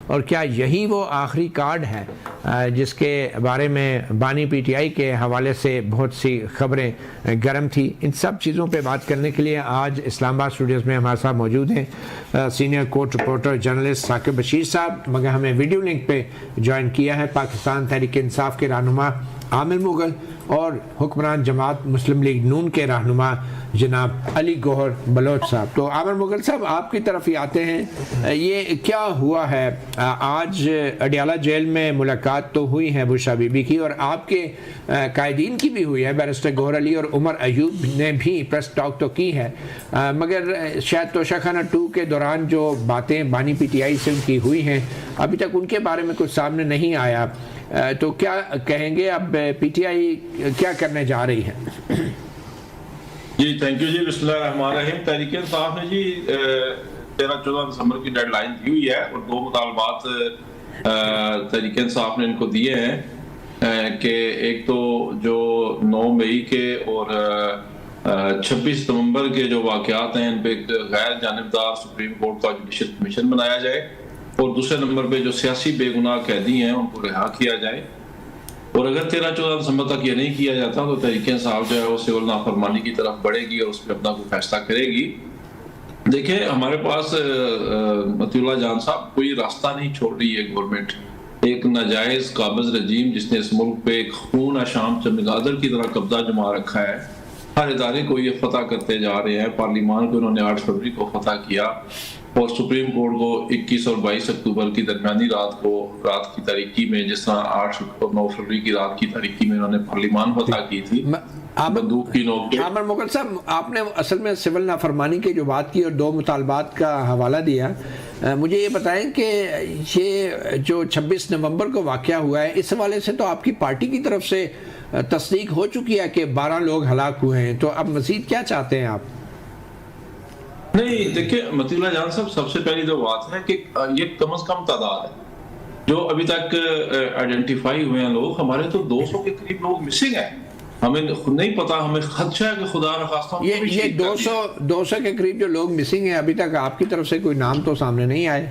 اور کیا یہی وہ آخری کارڈ ہے جس کے بارے میں بانی پی ٹی آئی کے حوالے سے بہت سی خبریں گرم تھی؟ ان سب چیزوں پہ بات کرنے کے لیے آج اسلام آباد اسٹوڈیوز میں ہمارے ساتھ موجود ہیں senior court reporter journalist Saqib Bashir صاحب، مگر ہمیں ویڈیو لنک پہ جوائن کیا ہے پاکستان تحریک انصاف کے رہنما عامر مغل اور حکمران جماعت مسلم لیگ نون کے رہنما جناب علی گوہر بلوچ صاحب۔ تو عامر مغل صاحب آپ کی طرف ہی آتے ہیں، یہ کیا ہوا ہے؟ آج اڈیالہ جیل میں ملاقات تو ہوئی ہے بشرا بی بی کی، اور آپ کے قائدین کی بھی ہوئی ہے، بیرسٹر گوہر علی اور عمر ایوب نے بھی پریس ٹاک تو کی ہے، مگر شاید توشہ خانہ 2 کے دوران جو باتیں بانی پی ٹی آئی سے ان کی ہوئی ہیں ابھی تک ان کے بارے میں کچھ سامنے نہیں آیا، تو کیا کہیں گے اب پی ٹی آئی کیا کرنے جا رہی ہے؟ جی تھینک یو جی، بسم اللہ الرحمن الرحیم۔ تحریک انصاف نے جی 13-14 دسمبر کی ڈیڈ لائن دی ہوئی ہے اور 2 مطالبات تحریک انصاف نے ان کو دیے ہیں کہ ایک تو جو 9 مئی کے اور 26 نومبر کے جو واقعات ہیں ان پہ ایک غیر جانبدار سپریم کورٹ کا جوڈیشل کمیشن بنایا جائے، اور دوسرے نمبر پہ جو سیاسی بے گناہ قیدی ہیں ان کو رہا کیا جائے، اور اگر 13-14 دسمبر تک یہ نہیں کیا جاتا تو تحریک انصاف جو ہے وہ سول نافرمانی کی طرف بڑھے گی اور اس پہ اپنا کوئی فیصلہ کرے گی۔ دیکھیں ہمارے پاس مطیع اللہ جان صاحب کوئی راستہ نہیں چھوڑ رہی ہے گورنمنٹ، ایک ناجائز قابض رجیم جس نے اس ملک پہ ایک خون آشام چمگادڑ کی طرح قبضہ جما رکھا ہے، ہر ادارے کو یہ فتح کرتے جا رہے ہیں۔ پارلیمان کو انہوں نے 8 فروری کو فتح کیا اور سپریم کورٹ کو 21 اور 22 اکتوبر کی درمیانی رات کی تاریکی میں، جس طرح 8 اور 9 فروری کی رات کی تاریکی میں انہوں نے پارلیمان فتح کی تھی بندوق کی نوک پہ۔ عامر مغل صاحب آپ نے اصل میں سول نافرمانی کی جو بات کی اور 2 مطالبات کا حوالہ دیا، مجھے یہ بتائیں کہ یہ جو 26 نومبر کو واقعہ ہوا ہے اس حوالے سے تو آپ کی پارٹی کی طرف سے تصدیق ہو چکی ہے کہ 12 لوگ ہلاک ہوئے ہیں، تو اب مزید کیا چاہتے ہیں آپ؟ نہیں دیکھیں مطیع اللہ جان صاحب، سب سے پہلی جو بات ہے کہ یہ کم از کم تعداد ہے جو ابھی تک آئیڈینٹیفائی ہوئے ہیں لوگ، ہمارے تو 200 کے قریب لوگ مسنگ ہیں، ہمیں نہیں پتا، ہمیں خدشہ ہے کہ خدا نخواستہ یہ 200 کے قریب جو لوگ مسنگ ہیں ابھی تک آپ کی طرف سے کوئی نام تو سامنے نہیں آئے؟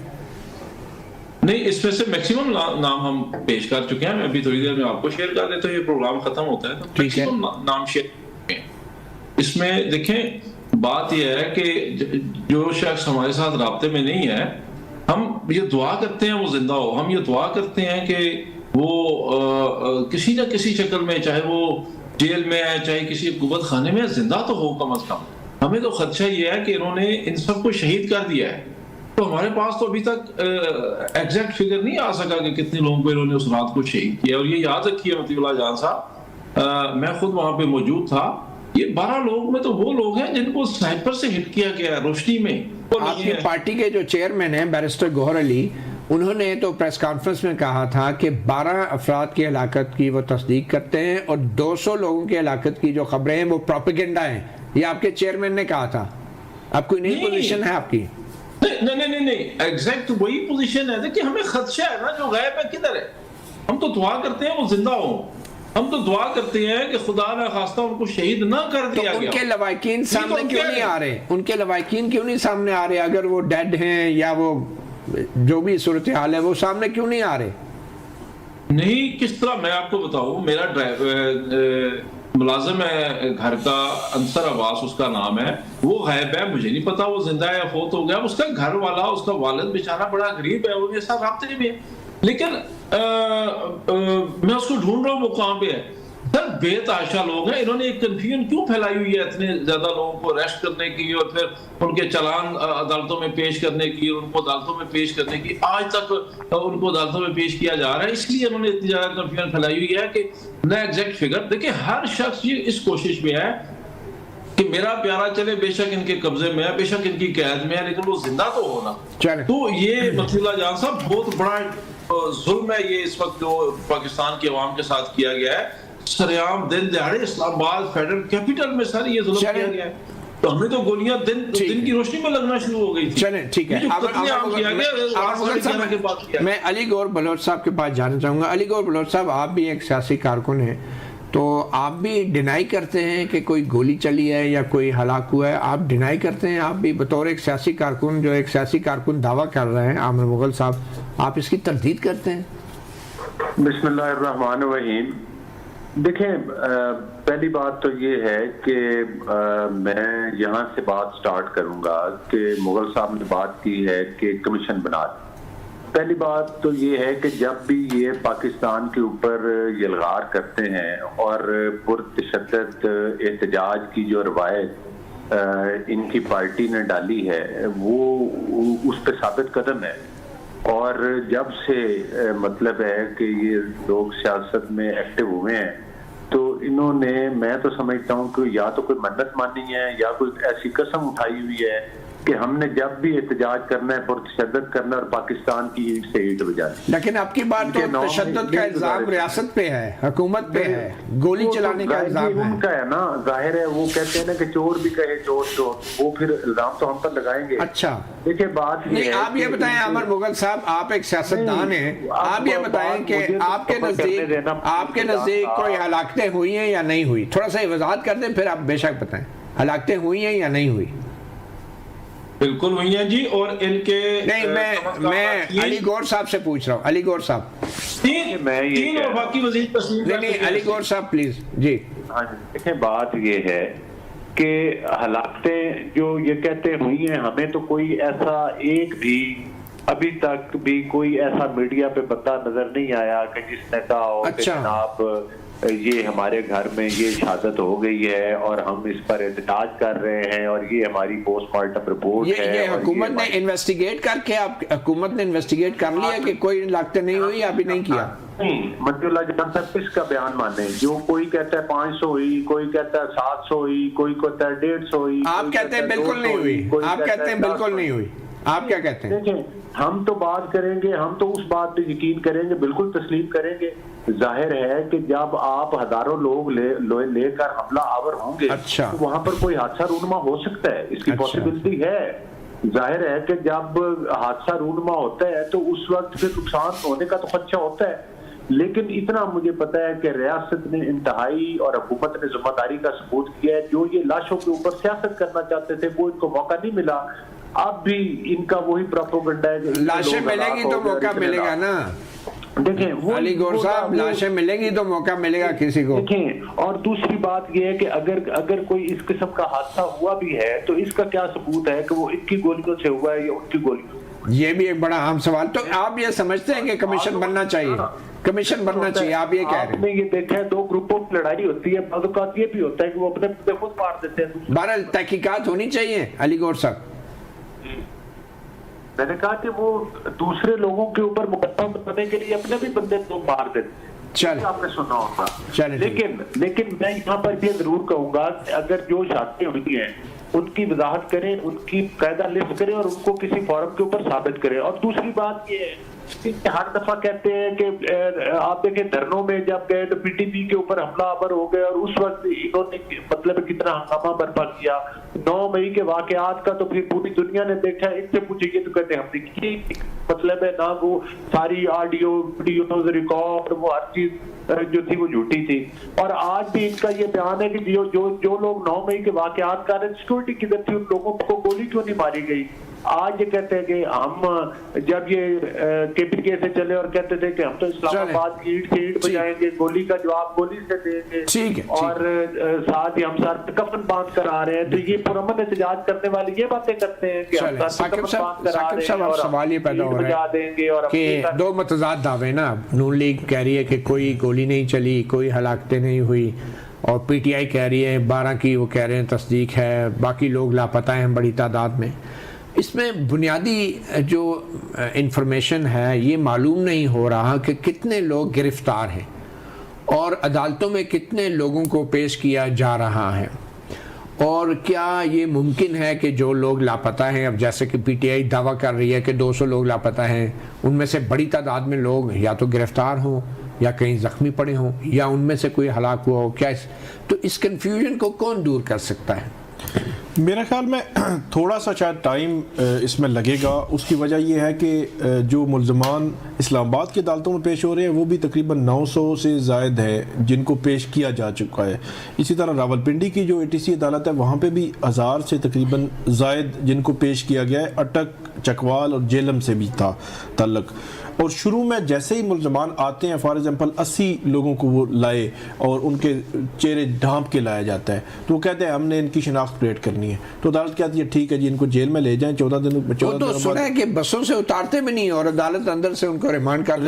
نہیں، اس میں سے میکسیمم نام ہم پیش کر چکے ہیں، میں ابھی تھوڑی دیر میں آپ کو شیئر کر دیتا ہوں، یہ پروگرام ختم ہوتا ہے تو میکسیمم نام شیئر کرتے ہیں۔ اس میں دیکھیں بات یہ ہے کہ جو شخص ہمارے ساتھ رابطے میں نہیں ہے، ہم یہ دعا کرتے ہیں وہ زندہ ہو، ہم یہ دعا کرتے ہیں کہ وہ کسی نہ کسی شکل میں، چاہے وہ جیل میں ہے چاہے کسی قوت خانے میں، زندہ تو ہو کم از کم۔ ہمیں تو خدشہ یہ ہے کہ انہوں نے ان سب کو شہید کر دیا ہے، تو ہمارے پاس تو ابھی تک ایگزیکٹ فگر نہیں آ سکا کہ کتنے لوگوں کو انہوں نے اس رات کو شہید کیا۔ اور یہ یاد رکھیے مطیع اللہ جان صاحب، میں خود وہاں پہ موجود تھا، یہ 12 لوگ میں تو وہ لوگ ہیں جن کو سنائپر سے ہٹ کیا گیا ہے روشنی میں۔ آپ کی پارٹی کے جو چیئرمین ہیں بیرسٹر گوہر علی، انہوں نے تو پریس کانفرنس میں کہا تھا کہ 12 افراد کی ہلاکت کی وہ تصدیق کرتے ہیں اور 200 لوگوں کی ہلاکت کی جو خبریں ہیں وہ پروپیگنڈا ہیں، یہ آپ کے چیئرمین نے کہا تھا۔ اب کوئی نئی پوزیشن ہے آپ کی؟ نہیں، ایگزیکٹ وہی پوزیشن ہے۔ دیکھیں ہمیں خدشہ ہے نا، جو غائب ہے کدھر ہے؟ ہم تو دعا کرتے ہیں وہ زندہ ہوں، ہم تو دعا کرتے ہیں کہ خدا نہ خواستہ ان کو شہید نہ کر دیا گیا۔ تو ان کے لواحقین سامنے کیوں نہیں آ رہے؟ ان کے لواحقین کیوں نہیں سامنے آ رہے؟ اگر وہ ڈیڈ ہیں یا وہ جو بھی صورتحال ہے وہ سامنے کیوں نہیں آ رہے؟ نہیں، کس طرح میں آپ کو بتاؤں، میرا ملازم ہے گھر کا، انصر عباس اس کا نام ہے، وہ غائب ہے، مجھے نہیں پتا وہ زندہ ہے یا فوت ہو گیا۔ اس کا گھر والا، اس کا والد بیچارہ بڑا غریب ہے، وہ میرے ساتھ رابطے میں ہے، لیکن میں اس کو ڈھونڈ رہا ہوں وہ کہاں پہ ہے۔ سر بے تحاشا لوگ ہیں، انہوں نے ایک کنفیوژن کیوں پھیلائی ہوئی ہے اتنے زیادہ لوگوں کو اریسٹ کرنے کی اور پھر ان کے چلان عدالتوں میں پیش کرنے کی اور ان کو عدالتوں میں پیش کرنے کی، آج تک ان کو عدالتوں میں پیش کیا جا رہا ہے۔ اس لیے انہوں نے اتنی زیادہ کنفیوژن پھیلائی ہوئی ہے کہ نہ ایگزیکٹ فگر۔ دیکھیں ہر شخص یہ اس کوشش میں ہے کہ میرا پیارا چلے، بے شک ان کے قبضے میں ہے، بے شک ان کی قید میں ہے، لیکن وہ زندہ تو ہونا۔ تو یہ مطیع اللہ جان صاحب بہت بڑا ظلم ہے یہ اس وقت جو پاکستان کی عوام کے ساتھ کیا گیا ہے، سریعام دن دہاڑے اسلام آباد فیڈرل کیپٹل میں سر یہ ظلم کیا گیا ہے، تو ہمیں تو گولیاں دن کی روشنی میں لگنا شروع ہو گئی تھی۔ چلیں ٹھیک ہے، میں علی گوہر بلوچ صاحب کے پاس جانا چاہوں گا۔ علی گوہر بلوچ صاحب، آپ بھی ایک سیاسی کارکن ہیں، تو آپ بھی ڈینائی کرتے ہیں کہ کوئی گولی چلی ہے یا کوئی ہلاک ہوا ہے؟ آپ ڈینائی کرتے ہیں؟ آپ بھی بطور ایک سیاسی کارکن، جو ایک سیاسی کارکن دعویٰ کر رہے ہیں عامر مغل صاحب، آپ اس کی تردید کرتے ہیں؟ بسم اللہ الرحمن الرحیم۔ دیکھیں، پہلی بات تو یہ ہے کہ میں یہاں سے بات سٹارٹ کروں گا کہ مغل صاحب نے بات کی ہے کہ کمیشن بنا دی۔ پہلی بات تو یہ ہے کہ جب بھی یہ پاکستان کے اوپر یلغار کرتے ہیں اور پرتشدد احتجاج کی جو روایت ان کی پارٹی نے ڈالی ہے وہ اس پہ ثابت قدم ہے، اور جب سے مطلب ہے کہ یہ لوگ سیاست میں ایکٹیو ہوئے ہیں تو انہوں نے، میں تو سمجھتا ہوں کہ یا تو کوئی منت مانی ہے یا کوئی ایسی قسم اٹھائی ہوئی ہے کہ ہم نے جب بھی احتجاج کرنا ہے، پرتشدد کرنا ہے اور پاکستان کی اینٹ سے اینٹ بجانی۔ لیکن آپ کی بات تو تشدد کا الزام ریاست پہ ہے، حکومت پہ ہے، گولی چلانے کا الزام ہے۔ ان کا ہے نا، ظاہر ہے وہ کہتے ہیں نا کہ چور بھی کہے چور چور، وہ پھر الزام تو ہم پر لگائیں گے۔ اچھا دیکھیں بات یہ ہے، آپ یہ بتائیں عامر مغل صاحب، آپ ایک سیاستدان ہیں، آپ یہ بتائیں کہ آپ کے نزدیک کوئی ہلاکتیں ہوئی ہیں یا نہیں ہوئی؟ تھوڑا سا وضاحت کر دیں، پھر آپ بے شک بتائیں ہلاکتیں ہوئی ہیں یا نہیں ہوئی؟ بالکل ہوئی ہیں جی، اور ان کے نہیں، میں علی گور صاحب سے پوچھ رہا ہوں، علی گور صاحب۔ تین وفاقی وزیر تسلیم کر نہیں، علی گور صاحب پلیز جی۔ ہاں جی، دیکھیں بات یہ ہے کہ ہلاکتیں جو یہ کہتے ہوئی ہیں، ہمیں تو کوئی ایسا ایک بھی ابھی تک بھی کوئی ایسا میڈیا پہ بندہ نظر نہیں آیا کہ جس نے کہا ہو کہ جناب یہ ہمارے گھر میں یہ شہادت ہو گئی ہے اور ہم اس پر احتجاج کر رہے ہیں اور یہ ہماری پوسٹ مارٹم رپورٹ ہے۔ یہ حکومت نے انویسٹیگیٹ کر کے، حکومت نے انویسٹیگیٹ کر لیا کہ کوئی ہلاکتیں نہیں ہوئی، ابھی نہیں کیا؟ نہیں، منظور اللہ جان صاحب کس کا بیان مانے؟ جو کوئی کہتا ہے 500 ہوئی، کوئی کہتا ہے 700 ہوئی، کوئی کہتا ہے 150 ہوئی، آپ کہتے ہیں بالکل نہیں ہوئی، آپ کہتے ہیں بالکل نہیں ہوئی، آپ کیا کہتے ہیں؟ دیکھیں، ہم تو بات کریں گے، ہم تو اس بات پہ یقین کریں گے، بالکل تسلیم کریں گے۔ ظاہر ہے کہ جب آپ ہزاروں لوگ لے کر حملہ آور ہوں گے تو وہاں پر کوئی حادثہ رونما ہو سکتا ہے، اس کی پاسبلٹی ہے۔ ظاہر ہے کہ جب حادثہ رونما ہوتا ہے تو اس وقت پھر نقصان ہونے کا تو خدشہ ہوتا ہے، لیکن اتنا مجھے پتا ہے کہ ریاست نے انتہائی اور حکومت نے ذمہ داری کا ثبوت کیا ہے۔ جو یہ لاشوں کے اوپر سیاست کرنا چاہتے تھے وہ ان کو موقع نہیں ملا، اب بھی ان کا وہی پروپیگنڈا ہے کہ لاشیں ملیں گی تو موقع ملے گا نا۔ دیکھیں علی گور صاحب، لاشیں ملیں گی تو موقع ملے گا کسی کو۔ دیکھیں، اور دوسری بات یہ ہے کہ اگر کوئی اس قسم کا حادثہ ہوا بھی ہے تو اس کا کیا ثبوت ہے کہ وہ ان کی گولیوں سے ہوا ہے یا ان کی گولیوں؟ یہ بھی ایک بڑا اہم سوال۔ تو آپ یہ سمجھتے ہیں کہ کمیشن بننا چاہیے؟ کمیشن بننا چاہیے، آپ یہ کہہ رہے ہیں؟ آپ نے یہ دیکھا ہے 2 گروپوں کی لڑائی ہوتی ہے، بعض اوقات یہ بھی ہوتا ہے کہ وہ اپنے بندے خود مار دیتے ہیں۔ بہرحال تحقیقات ہونی چاہیے علی گور صاحب۔ میں نے کہا کہ وہ دوسرے لوگوں کے اوپر مقدمہ بنانے کے لیے اپنے بھی بندے تو مار دیتے ہیں، آپ نے سنا ہوگا۔ لیکن میں یہاں پر یہ ضرور کہوں گا کہ اگر جو شہادتیں ہوئی ہیں ان کی وضاحت کریں، ان کی قاعدہ لسٹ کریں اور ان کو کسی فورم کے اوپر ثابت کریں۔ اور دوسری بات یہ ہے کہ ہر دفعہ کہتے ہیں کہ آپ دیکھیں دھرنوں میں جب گئے تو پی ٹی پی کے اوپر حملہ آور ہو گیا، اور اس وقت انہوں نے مطلب کتنا ہنگامہ برپا کیا۔ 9 مئی کے واقعات کا تو پھر پوری دنیا نے دیکھا، ان سے پوچھئے تو کہتے ہیں ہم نے کی، مطلب ہے نا وہ ساری آڈیو ویڈیو ریکارڈ وہ ہر چیز جو تھی وہ جھوٹی تھی۔ اور آج بھی ان کا یہ بیان ہے کہ جو لوگ 9 مئی کے واقعات کر رہے ہیں سیکورٹی کدھر تھی، ان لوگوں کو گولی کیوں نہیں ماری گئی؟ آج یہ کہتے ہیں کہ ہم جب یہ کے پی کے سے چلے اور کہتے تھے کہ ہم تو اسلام آباد کی اینٹ سے اینٹ بجائیں گے، گولی کا جواب گولی سے دیں گے، اور ساتھ ہی ہم سر پہ کفن باندھ کر آ رہے ہیں، تو یہ پرامن احتجاج کرنے والے یہ باتیں کرتے ہیں کہ ہم سر پہ کفن باندھ کر آ رہے ہیں اور سوال یہ پیدا ہو رہا ہے کہ 2 متضاد دعوے نا، نون لیگ کہہ رہی ہے کہ کوئی گولی نہیں چلی، کوئی ہلاکتیں نہیں ہوئی، اور پی ٹی آئی کہہ رہی ہے 12 کی وہ کہہ رہے ہیں تصدیق ہے، باقی لوگ لاپتہ ہیں بڑی تعداد میں۔ اس میں بنیادی جو انفارمیشن ہے یہ معلوم نہیں ہو رہا کہ کتنے لوگ گرفتار ہیں اور عدالتوں میں کتنے لوگوں کو پیش کیا جا رہا ہے، اور کیا یہ ممکن ہے کہ جو لوگ لاپتہ ہیں، اب جیسے کہ پی ٹی آئی دعویٰ کر رہی ہے کہ 200 لوگ لاپتہ ہیں، ان میں سے بڑی تعداد میں لوگ یا تو گرفتار ہوں یا کہیں زخمی پڑے ہوں یا ان میں سے کوئی ہلاک ہوا ہو، کیا تو اس کنفیوژن کو کون دور کر سکتا ہے؟ میرا خیال میں تھوڑا سا شاید ٹائم اس میں لگے گا. اس کی وجہ یہ ہے کہ جو ملزمان اسلام آباد کی عدالتوں میں پیش ہو رہے ہیں وہ بھی تقریباً 900 سے زائد ہے جن کو پیش کیا جا چکا ہے. اسی طرح راولپنڈی کی جو ATC عدالت ہے وہاں پہ بھی 1000 سے تقریباً زائد جن کو پیش کیا گیا ہے. اٹک، چکوال اور جیلم سے بھی تھا تعلق. اور شروع میں جیسے ہی ملزمان آتے ہیں فار ایگزامپل 80 لوگوں کو وہ لائے اور ان کے چہرے ڈھانپ کے لایا جاتا ہے تو وہ کہتے ہیں ہم نے ان کی شناخت کریٹ کرنی ہے. تو عدالت کہتی ہے ٹھیک ہے جی ان کو جیل میں لے جائیں 14 دن. وہ تو سنا ہے کہ بسوں سے اتارتے بھی نہیں اور عدالت اندر سے ان کو ریمانڈ کر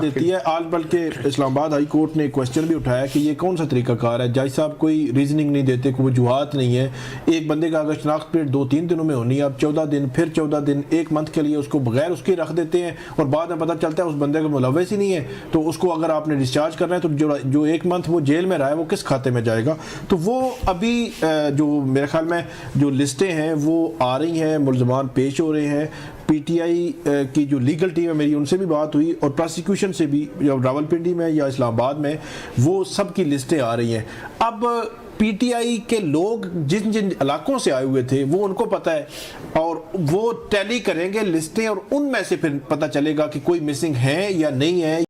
دیتی ہے. آج بلکہ اسلام آباد ہائی کورٹ نے ایک کوشچن بھی اٹھایا کہ یہ کون سا طریقہ کار ہے. جج صاحب کوئی ریزننگ نہیں دیتے, کوئی وجوہات نہیں ہے. ایک بندے کا اگر شناخت کریٹ 2-3 دنوں میں ہونی ہے, اب 14 دن پھر 14 دن 1 منتھ کے لیے اس کو بغیر اس کے رکھ دیتے ہیں اور بعد میں پتہ چلتا ہے اس بندے کا ملوث ہی نہیں ہے تو اس کو اگر آپ نے ڈسچارج کرنا ہے تو جو 1 منتھ وہ جیل میں رہا ہے وہ کس کھاتے میں جائے گا. تو وہ ابھی جو میرے خیال میں جو لسٹیں ہیں وہ آ رہی ہیں, ملزمان پیش ہو رہے ہیں. PTI کی جو لیگل ٹیم ہے میری ان سے بھی بات ہوئی اور پراسیکیوشن سے بھی راولپنڈی میں یا اسلام آباد میں وہ سب کی لسٹیں آ رہی ہیں. اب PTI کے لوگ جن جن علاقوں سے آئے ہوئے تھے وہ ان کو پتہ ہے اور وہ ٹیلی کریں گے لسٹیں اور ان میں سے پھر پتہ چلے گا کہ کوئی مسنگ ہے یا نہیں ہے.